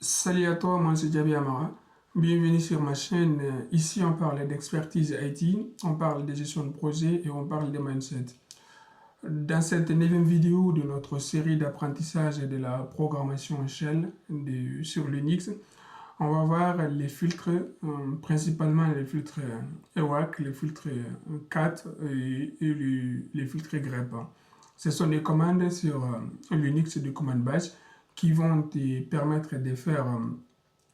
Salut à toi, moi c'est Diaby Amara. Bienvenue sur ma chaîne. Ici, on parle d'expertise IT, on parle de gestion de projet et on parle de mindset. Dans cette neuvième vidéo de notre série d'apprentissage de la programmation Shell sur Linux, on va voir les filtres, principalement les filtres EWAC, les filtres CAT et les filtres grep. Ce sont des commandes sur Linux de command bash qui vont te permettre de faire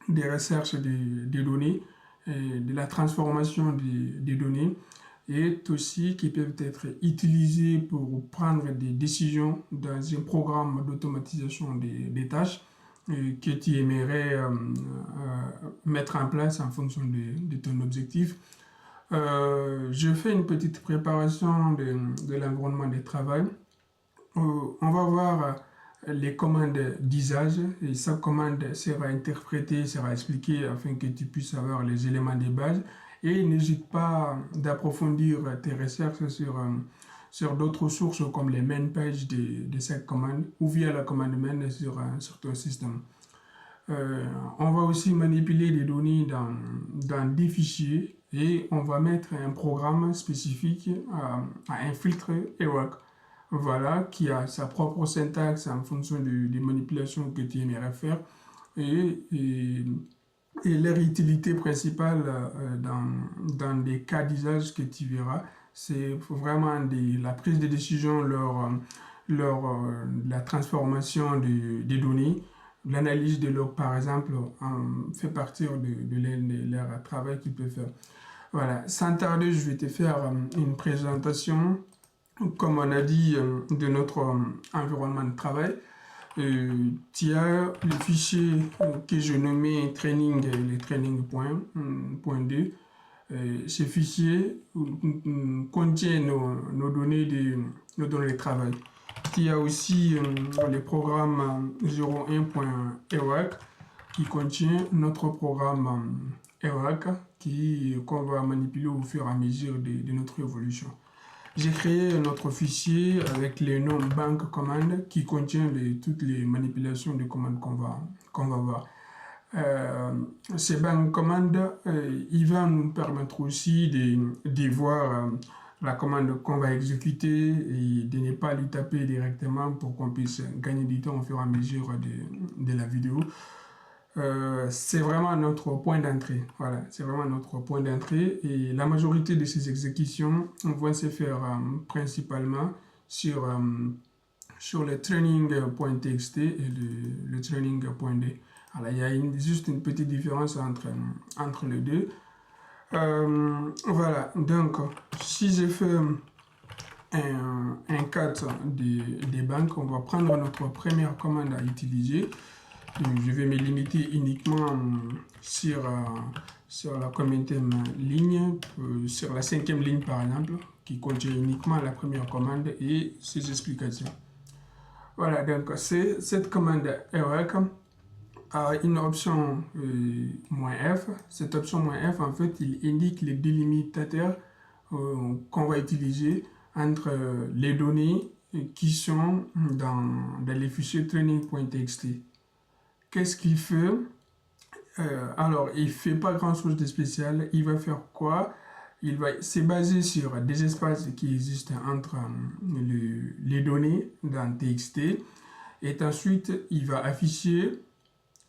des recherches des données, de la transformation des données, et aussi qui peuvent être utilisées pour prendre des décisions dans un programme d'automatisation des tâches que tu aimerais mettre en place en fonction de ton objectif. Je fais une petite préparation de l'environnement de travail. On va voir les commandes d'usage et chaque commande sera interprétée, sera expliquée afin que tu puisses avoir les éléments de base, et n'hésite pas d'approfondir tes recherches sur d'autres sources comme les main pages de cette commande ou via la commande main sur ton système. On va aussi manipuler des données dans des fichiers et on va mettre un programme spécifique à un filtre EWAC. Voilà, qui a sa propre syntaxe en fonction des manipulations que tu aimerais faire et leur utilité principale dans des cas d'usage que tu verras, c'est vraiment la prise de décision, la transformation des données, l'analyse de log par exemple, fait partir de leur travail qu'ils peuvent faire. Voilà, sans tarder, je vais te faire une présentation, comme on a dit, de notre environnement de travail. Tu as le fichier que je nommais training, le training.2. Ce fichier contient nos données de travail. Il y a aussi le programme 01.ewac qui contient notre programme EWAC qu'on va manipuler au fur et à mesure de notre évolution. J'ai créé notre fichier avec le nom bank command qui contient toutes les manipulations de commandes qu'on va voir. Ces bank command, il va nous permettre aussi de voir la commande qu'on va exécuter et de ne pas l'y taper directement pour qu'on puisse gagner du temps au fur et à mesure de la vidéo. C'est vraiment notre point d'entrée. Voilà, c'est vraiment notre point d'entrée et la majorité de ces exécutions vont se faire principalement sur le training.txt et le training.d. Alors, il y a juste une petite différence entre les deux. Voilà, donc si je fais un cat des banques, on va prendre notre première commande à utiliser. Je vais me limiter uniquement sur la combienième ligne, sur la 5e ligne par exemple, qui contient uniquement la première commande et ses explications. Voilà, donc cette commande EWAC a une option "-f". Cette option "-f", en fait, il indique les délimiteurs qu'on va utiliser entre les données qui sont dans les fichiers training.txt. Qu'est-ce qu'il fait? Alors, il ne fait pas grand-chose de spécial. Il va faire quoi? C'est basé sur des espaces qui existent entre les données dans TXT. Et ensuite, il va afficher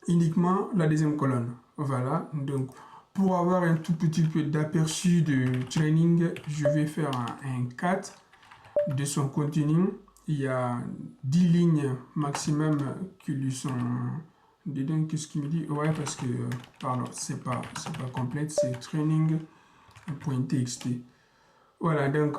uniquement la deuxième colonne. Voilà. Donc, pour avoir un tout petit peu d'aperçu de training, je vais faire un cat de son contenu. Il y a 10 lignes maximum qui lui sont dedans. Qu'est-ce qu'il me dit? Ouais, parce que pardon, c'est pas complète, c'est training.txt. Voilà, donc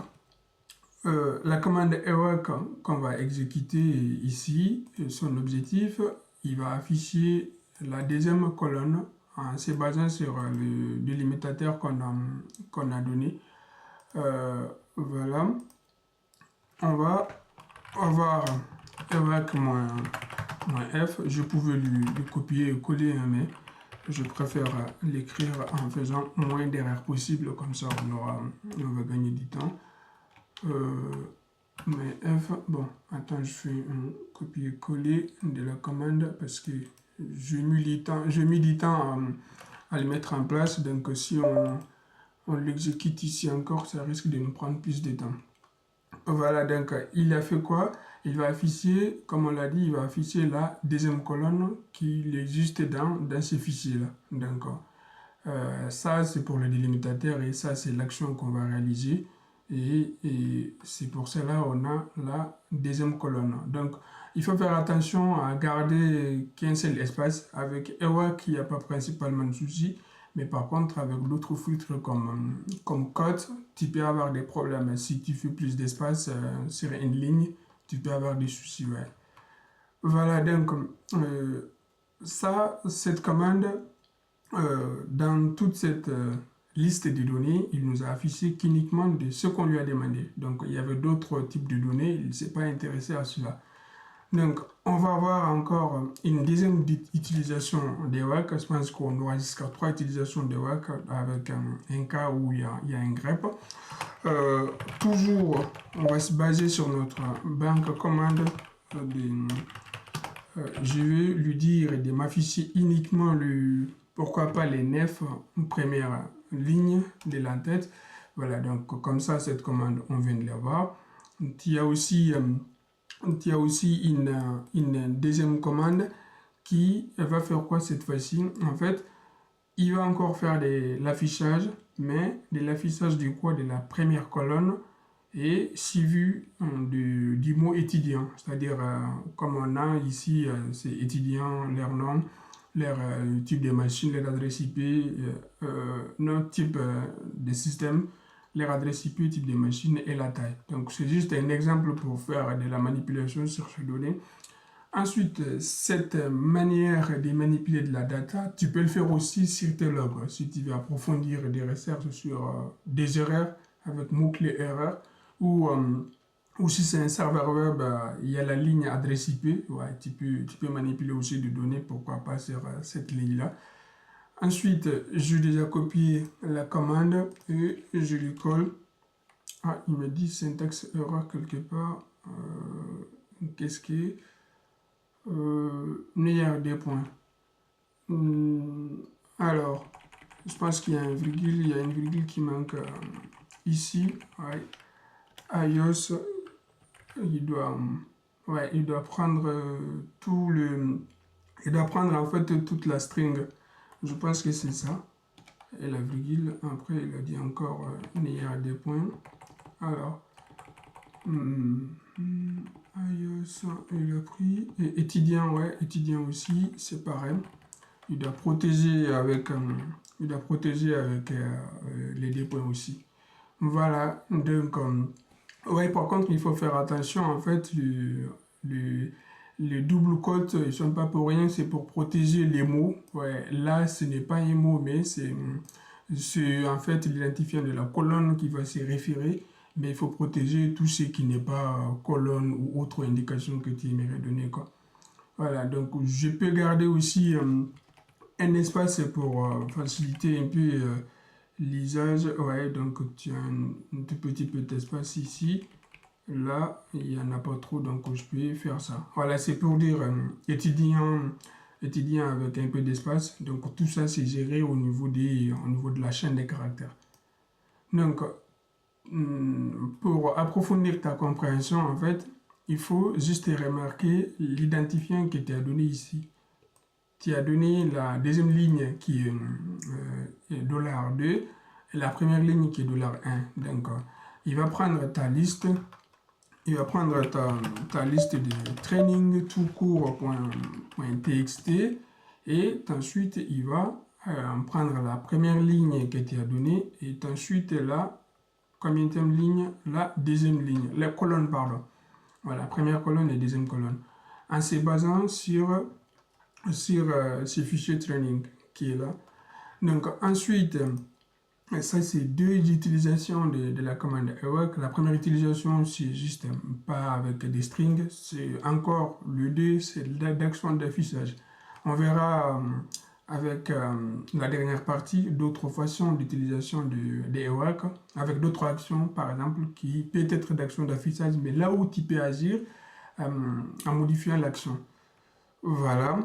la commande EWAC qu'on va exécuter ici, son objectif, il va afficher la deuxième colonne en se basant sur le délimitateur qu'on a donné. Voilà, on va avoir EWAC-F. Je pouvais lui copier et coller, mais je préfère l'écrire en faisant moins d'erreurs possible, comme ça on va gagner du temps. Mais F, bon, attends, je fais un copier-coller de la commande parce que j'ai mis du temps à le mettre en place. Donc si on l'exécute ici encore, ça risque de nous prendre plus de temps. Voilà, donc il a fait quoi? Il va afficher, comme on l'a dit, il va afficher la deuxième colonne qui existe dans ce fichier-là. Donc ça, c'est pour le délimitateur et ça, c'est l'action qu'on va réaliser. Et c'est pour cela on a la deuxième colonne. Donc, il faut faire attention à garder qu'un seul espace. Avec Ewak, il n'y a pas principalement de souci. Mais par contre, avec d'autres filtres comme code, tu peux avoir des problèmes. Si tu fais plus d'espace sur une ligne, tu peux avoir des soucis. Ouais. Voilà, donc, cette commande, dans toute cette liste de données, il nous a affiché qu'uniquement de ce qu'on lui a demandé. Donc, il y avait d'autres types de données, il ne s'est pas intéressé à cela. Donc, on va avoir encore une deuxième utilisation des WAC. Je pense qu'on aura jusqu'à 3 utilisations des WAC avec un cas où il y a un grep. Toujours, on va se baser sur notre banque commande. Je vais lui dire de m'afficher uniquement pourquoi pas les 9 premières lignes de l'entête. Voilà, donc comme ça, cette commande, on vient de l'avoir. Il y a aussi une deuxième commande qui va faire quoi cette fois-ci? En fait, il va encore faire de l'affichage, mais de l'affichage du quoi? De la première colonne et suivi du mot étudiant. C'est-à-dire, comme on a ici, c'est étudiant, leur nom, leur type de machine, leur adresse IP, notre type de système, leur adresse IP, type de machine et la taille. Donc, c'est juste un exemple pour faire de la manipulation sur ces données. Ensuite, cette manière de manipuler de la data, tu peux le faire aussi sur tes logs. Si tu veux approfondir des recherches sur des erreurs avec mots-clés erreurs, ou si c'est un serveur web, il y a la ligne adresse IP. Ouais, tu peux manipuler aussi des données, pourquoi pas sur cette ligne-là. Ensuite, je déjà copié la commande et je lui colle. Ah, il me dit syntaxe erreur quelque part. Qu'est-ce qui est il y a des points. Alors, je pense qu'il y a une virgule qui manque ici. Ouais. iOS, il doit prendre il doit prendre en fait toute la string. Je pense que c'est ça. Et la virgule, après il a dit encore il y a des points. Alors, iOS, il a pris. Et étudiant, ouais, étudiant aussi, c'est pareil. Il doit protéger avec, les deux points aussi. Voilà, donc, ouais, par contre, il faut faire attention, en fait, les double quotes, ils ne sont pas pour rien, c'est pour protéger les mots. Ouais, là, ce n'est pas un mot, mais c'est en fait l'identifiant de la colonne qui va se référer. Mais il faut protéger tout ce qui n'est pas colonne ou autre indication que tu aimerais donner, quoi. Voilà, donc je peux garder aussi un espace pour faciliter un peu l'usage. Ouais, donc tu as un tout petit espace ici. Là, il n'y en a pas trop, donc je peux faire ça. Voilà, c'est pour dire étudiant avec un peu d'espace. Donc tout ça, c'est géré au niveau de la chaîne des caractères. Donc, pour approfondir ta compréhension, en fait, il faut juste remarquer l'identifiant que tu as donné ici. Tu as donné la deuxième ligne qui est $2 et la première ligne qui est $1. Donc, il va prendre ta liste, il va prendre ta liste de training tout court.txt et ensuite il va prendre la première ligne que tu as donnée et ensuite la combienième ligne, la deuxième ligne, la colonne, pardon. Voilà, première colonne et deuxième colonne. En se basant sur ce fichier training qui est là. Donc ensuite, ça c'est deux utilisations de la commande Ewak. La première utilisation, c'est juste pas avec des strings. C'est encore le 2, c'est l'action d'affichage. On verra avec la dernière partie d'autres façons d'utilisation de Ewak avec d'autres actions, par exemple, qui peut être d'action d'affichage, mais là où tu peux agir en modifiant l'action. Voilà.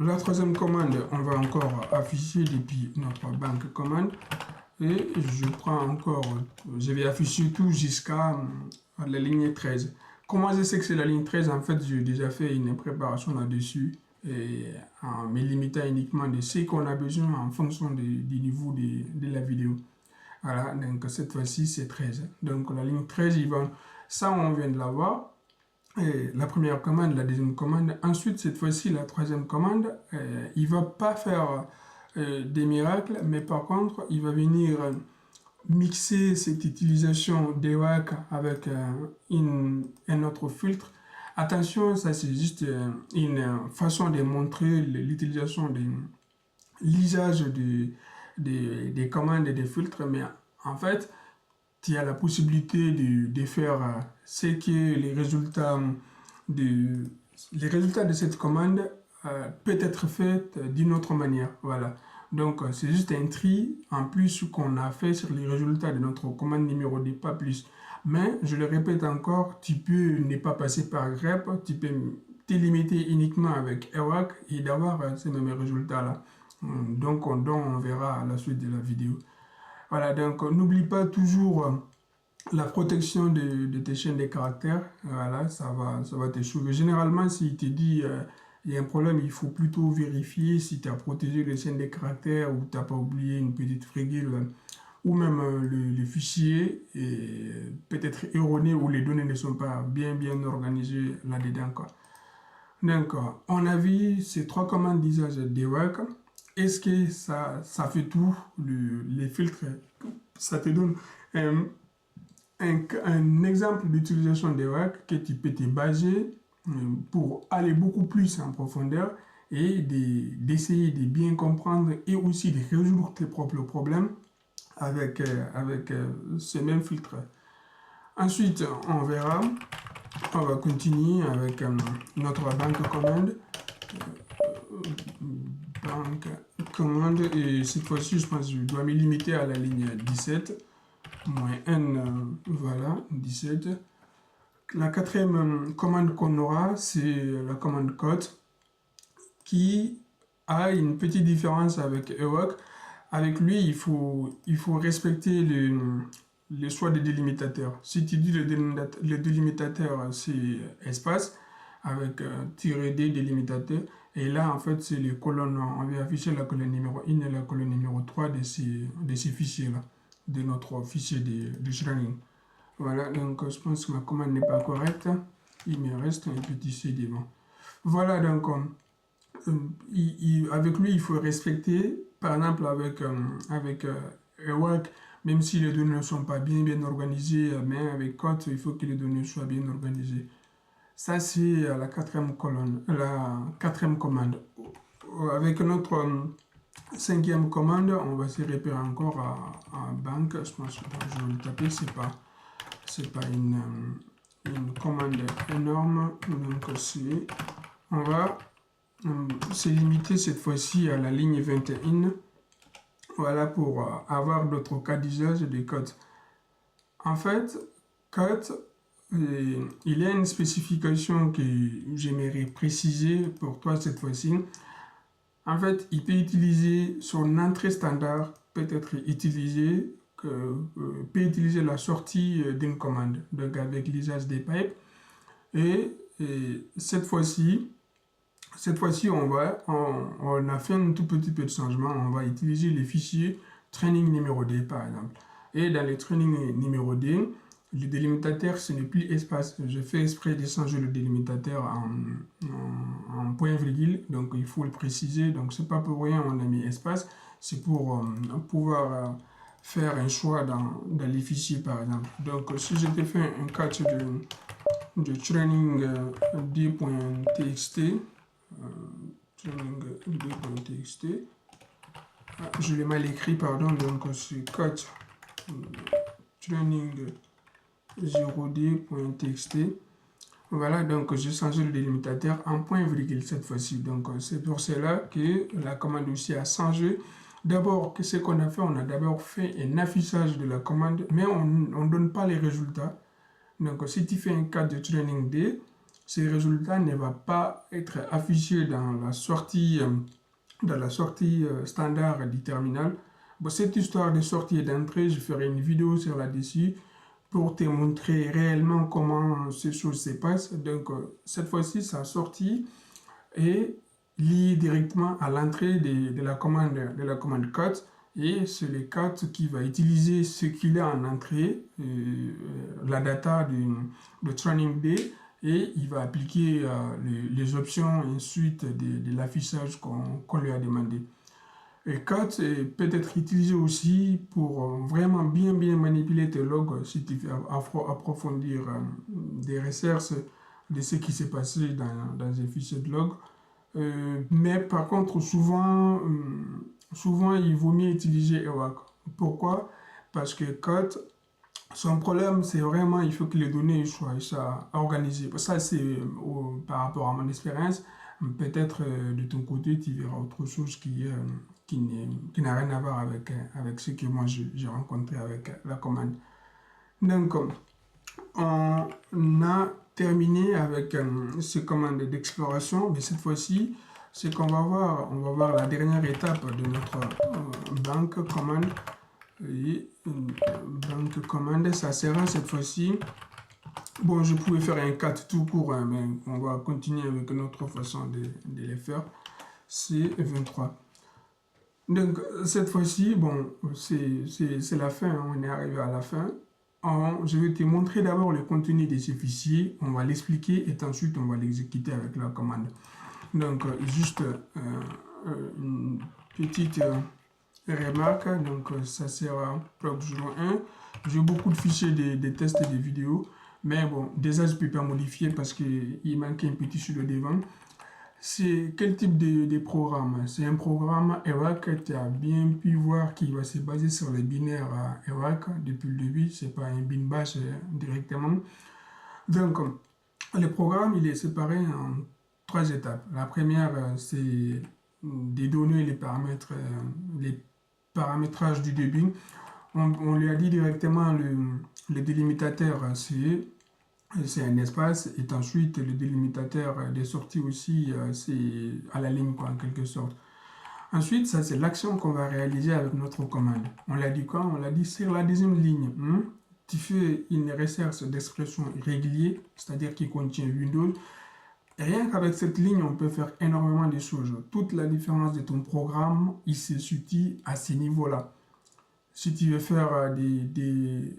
La troisième commande, on va encore afficher depuis notre banque commande. Et je prends encore, je vais afficher tout jusqu'à la ligne 13. Comment je sais que c'est la ligne 13? En fait, j'ai déjà fait une préparation là-dessus et en me limitant uniquement de ce qu'on a besoin en fonction du niveau de la vidéo. Voilà, donc cette fois-ci, c'est 13. Donc la ligne 13, ça, on vient de l'avoir. Et la première commande, la deuxième commande. Ensuite, cette fois-ci, la troisième commande, il ne va pas faire des miracles, mais par contre, il va venir mixer cette utilisation d'EWAC avec un autre filtre. Attention, ça c'est juste une façon de montrer l'utilisation l'usage des commandes et des filtres, mais en fait, tu as la possibilité de faire ce que les résultats de cette commande peut être fait d'une autre manière. Voilà. Donc, c'est juste un tri en plus qu'on a fait sur les résultats de notre commande numéro 2, pas plus. Mais, je le répète encore, tu peux ne pas passer par grep, tu peux te limiter uniquement avec EWAC et d'avoir ces mêmes résultats-là. Donc, on verra à la suite de la vidéo. Voilà, donc n'oublie pas toujours la protection de tes chaînes de caractères. Voilà, ça va te sauver. Généralement, s'il te dit il y a un problème, il faut plutôt vérifier si tu as protégé les chaînes de caractères ou tu n'as pas oublié une petite virgule ou même le fichier est peut-être erroné ou les données ne sont pas bien organisées là-dedans. Donc, on a vu ces trois commandes d'usage d'EWAC. Est-ce que ça fait tout? Les filtres, ça te donne un exemple d'utilisation d'EWAC que tu peux te baser pour aller beaucoup plus en profondeur et d'essayer de bien comprendre et aussi de résoudre tes propres problèmes avec ces mêmes filtres. Ensuite, on va continuer avec notre banque commande. Banque commande, et cette fois-ci, je pense que je dois me limiter à la ligne 17, moins n, voilà, 17. La quatrième commande qu'on aura, c'est la commande code qui a une petite différence avec EWAC. Avec lui, il faut respecter le choix des délimiteurs. Si tu dis le délimitateur, c'est espace avec -d délimitateur. Et là, en fait, c'est les colonnes. On va afficher la colonne numéro 1 et la colonne numéro 3 de ces fichiers-là, de notre fichier de Schraning. Voilà, donc je pense que ma commande n'est pas correcte. Il me reste un petit C devant. Voilà, donc avec lui, il faut respecter, par exemple, avec EWAC, même si les données ne sont pas bien organisées, mais avec Code, il faut que les données soient bien organisées. Ça, c'est la quatrième commande. Avec notre cinquième commande, on va se repérer encore à banque. Je pense que je vais le taper, c'est pas une commande énorme. Donc, on va se limiter cette fois-ci à la ligne 21. Voilà, pour avoir d'autres cas d'usage de code. En fait, code, il y a une spécification que j'aimerais préciser pour toi cette fois-ci. En fait, il peut utiliser son entrée standard, peut utiliser la sortie d'une commande, donc avec l'usage des pipes. Et cette fois-ci, on a fait un tout petit peu de changement. On va utiliser les fichiers training numéro 2 par exemple. Et dans les training numéro 2, le délimitateur, ce n'est plus espace. Je fais exprès de changer le délimitateur en point virgule, donc il faut le préciser. Donc c'est pas pour rien on a mis espace, c'est pour pouvoir faire un choix dans les fichiers par exemple. Donc si je te fais un catch de training 2.txt, training2.txt, je l'ai mal écrit, pardon, donc c'est catch training 0d.txt. Voilà, donc j'ai changé le délimitateur en point virgule cette fois-ci. Donc c'est pour cela que la commande aussi a changé. D'abord, qu'est-ce qu'on a fait? On a d'abord fait un affichage de la commande, mais on ne donne pas les résultats. Donc si tu fais un cas de training D, ce résultat ne va pas être affiché dans la sortie, standard du terminal. Bon, cette histoire de sortie et d'entrée, je ferai une vidéo sur là-dessus pour te montrer réellement comment ces choses se passent. Donc, cette fois-ci, sa sortie est liée directement à l'entrée de la commande cut. Et c'est le cut qui va utiliser ce qu'il a en entrée, la data de training day, et il va appliquer les options ensuite de l'affichage qu'on lui a demandé. Et cut peut être utilisé aussi pour vraiment bien manipuler tes logs si tu veux approfondir des recherches de ce qui s'est passé dans un fichier de log. Mais par contre, souvent, il vaut mieux utiliser EWAC. Pourquoi? Parce que cut, son problème, c'est vraiment, il faut que les données soient organisées. Ça, c'est par rapport à mon expérience. Peut-être de ton côté, tu verras autre chose qui n'a rien à voir avec ce que moi j'ai rencontré avec la commande. Donc, on a terminé avec ces commandes d'exploration, mais cette fois-ci, ce qu'on va voir, on va voir la dernière étape de notre banque commande. Et banque commande, ça sera cette fois-ci. Bon, je pouvais faire un cut tout court, hein, mais on va continuer avec notre façon de les faire. C'est 23. Donc, cette fois-ci, bon, c'est la fin, hein, on est arrivé à la fin. Je vais te montrer d'abord le contenu de ce fichier, on va l'expliquer et ensuite on va l'exécuter avec la commande. Donc, juste une petite remarque, donc ça sera prog 1. J'ai beaucoup de fichiers de tests et de vidéos, mais bon, déjà je ne peux pas modifier parce qu'il manque un petit sur le devant. C'est quel type de programme? C'est un programme EWAC, tu as bien pu voir qui va se baser sur les binaires EWAC depuis le début, c'est pas un bin bash directement. Donc, le programme il est séparé en 3 étapes. La première, c'est des données, les paramétrages du débit. On lui a dit directement le délimitateur, c'est un espace, et ensuite le délimitateur des sorties aussi, c'est à la ligne quoi, en quelque sorte. Ensuite, ça c'est l'action qu'on va réaliser avec notre commande. On l'a dit quoi? On l'a dit sur la deuxième ligne. Tu fais une recherche d'expression régulier, c'est-à-dire qui contient Windows. Et rien qu'avec cette ligne, on peut faire énormément de choses. Toute la différence de ton programme, il se situe à ce niveau-là. Si tu veux faire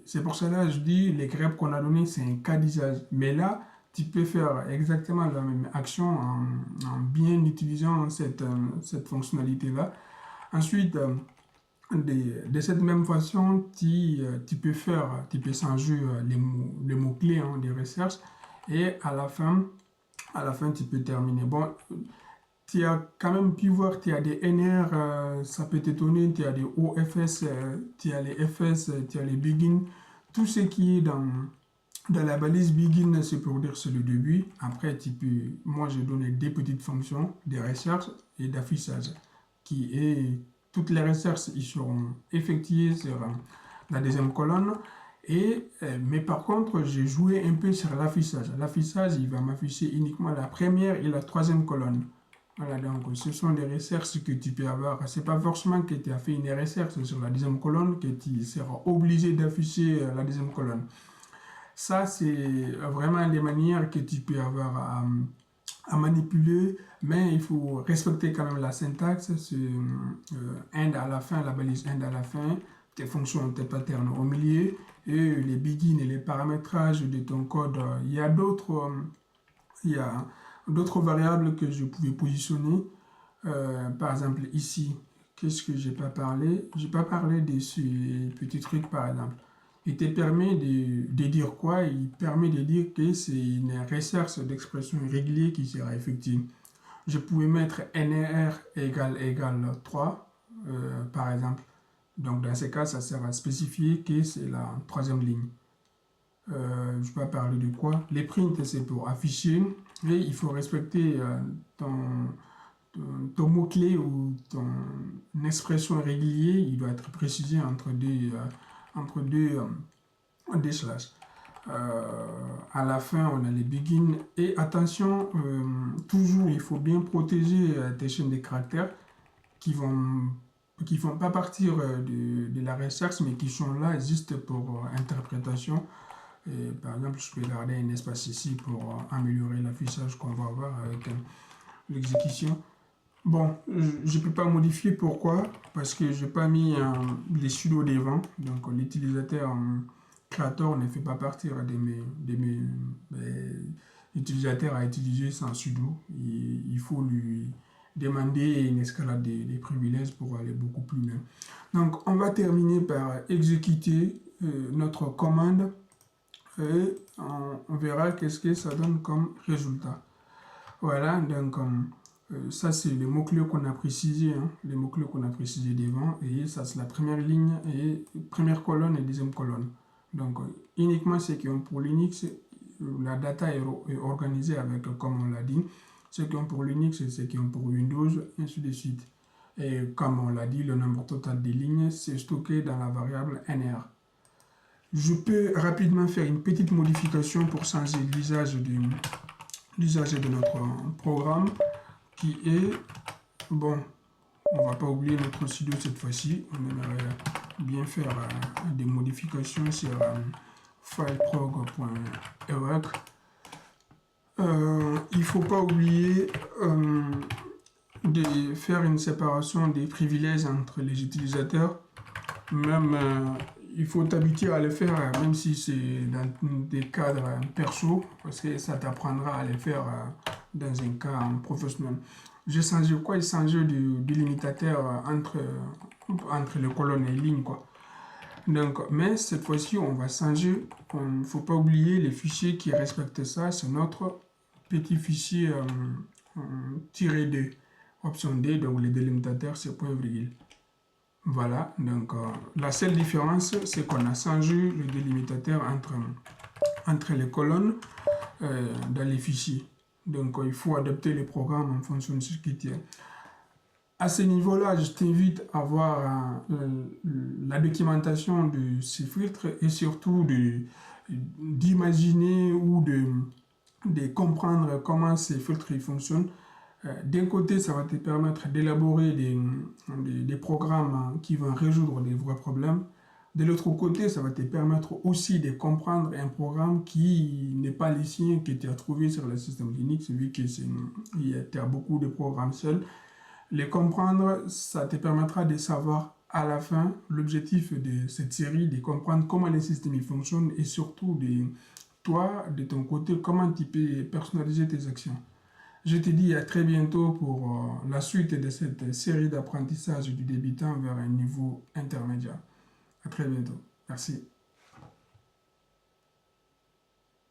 c'est pour cela que je dis, les grep qu'on a donné, c'est un cas d'usage. Mais là, tu peux faire exactement la même action en bien utilisant cette fonctionnalité-là. Ensuite, de cette même façon, tu peux changer les mots-clés des recherches. Et à la fin, tu peux terminer. Bon, tu as quand même pu voir, tu as des NR, ça peut t'étonner, tu as des OFS, tu as les FS, tu as les begin. Tout ce qui est dans la balise begin, c'est pour dire c'est le début. Après, moi j'ai donné des petites fonctions, des recherches et d'affichage. Toutes les recherches, ils seront effectuées sur la deuxième colonne. Mais par contre, j'ai joué un peu sur l'affichage. L'affichage, il va m'afficher uniquement la première et la troisième colonne. Voilà, donc ce sont des recherches que tu peux avoir. C'est pas forcément que tu as fait une recherche sur la deuxième colonne que tu seras obligé d'afficher la deuxième colonne. Ça, c'est vraiment des manières que tu peux avoir à manipuler, mais il faut respecter quand même la syntaxe. C'est end à la fin, la balise end à la fin, tes fonctions, tes patterns au milieu, et les begins et les paramétrages de ton code. Il y a d'autres variables que je pouvais positionner. Par exemple, ici, qu'est-ce que j'ai pas parlé? J'ai pas parlé de ce petit truc, par exemple. Il te permet de dire quoi? Il permet de dire que c'est une recherche d'expression régulière qui sera effective. Je pouvais mettre NR égale 3, par exemple. Donc, dans ce cas, ça sera spécifié que c'est la troisième ligne. Je vais parler de quoi? Les prints, c'est pour afficher. Et il faut respecter ton mot-clé ou ton expression régulière. Il doit être précisé entre deux slash. À la fin, on a les begin. Et attention, toujours, il faut bien protéger tes chaînes de caractères qui font pas partir de la recherche, mais qui sont là juste pour interprétation. Et, par exemple, je peux garder un espace ici pour améliorer l'affichage qu'on va avoir avec l'exécution. Bon, je ne peux pas modifier, pourquoi? Parce que je n'ai pas mis les sudo devant. Donc l'utilisateur créateur ne fait pas partir de mes utilisateurs à utiliser sans sudo. Il faut lui demander une escalade des privilèges pour aller beaucoup plus loin. Donc on va terminer par exécuter notre commande et on verra qu'est-ce que ça donne comme résultat. Voilà, donc ça c'est les mots-clés qu'on a précisés, hein, les mots-clés qu'on a précisés devant, et ça c'est la première ligne, et première colonne et deuxième colonne. Donc uniquement ceux qui ont pour Linux, la data est organisée avec, comme on l'a dit, ceux qui ont pour Linux et ceux qui ont pour Windows, ainsi de suite. Et comme on l'a dit, le nombre total des lignes, c'est stocké dans la variable NR. Je peux rapidement faire une petite modification pour changer l'usage de notre programme, qui est, bon, on va pas oublier notre sudo cette fois-ci, on aimerait bien faire des modifications sur fileprog.ewac. Il faut pas oublier de faire une séparation des privilèges entre les utilisateurs, même il faut t'habituer à le faire, même si c'est dans des cadres perso, parce que ça t'apprendra à le faire dans un cas professionnel. J'ai changé quoi? J'ai changé du délimitateur entre les colonnes et les lignes, quoi. Donc, mais cette fois-ci, on va changer. Il ne faut pas oublier les fichiers qui respectent ça. C'est notre petit fichier -2, option D, donc les délimitateurs, c'est point virgule. Voilà, donc la seule différence, c'est qu'on a changé le délimitateur entre les colonnes dans les fichiers. Donc il faut adapter les programmes en fonction de ce qui tient. À ce niveau-là, je t'invite à voir la documentation de ces filtres et surtout d'imaginer ou de comprendre comment ces filtres fonctionnent. D'un côté, ça va te permettre d'élaborer des programmes qui vont résoudre des vrais problèmes. De l'autre côté, ça va te permettre aussi de comprendre un programme qui n'est pas le sien, que tu as trouvé sur le système Linux, vu que tu as beaucoup de programmes seuls. Les comprendre, ça te permettra de savoir à la fin l'objectif de cette série, de comprendre comment les systèmes fonctionnent et surtout toi, de ton côté, comment tu peux personnaliser tes actions. Je te dis à très bientôt pour la suite de cette série d'apprentissage du débutant vers un niveau intermédiaire. À très bientôt. Merci.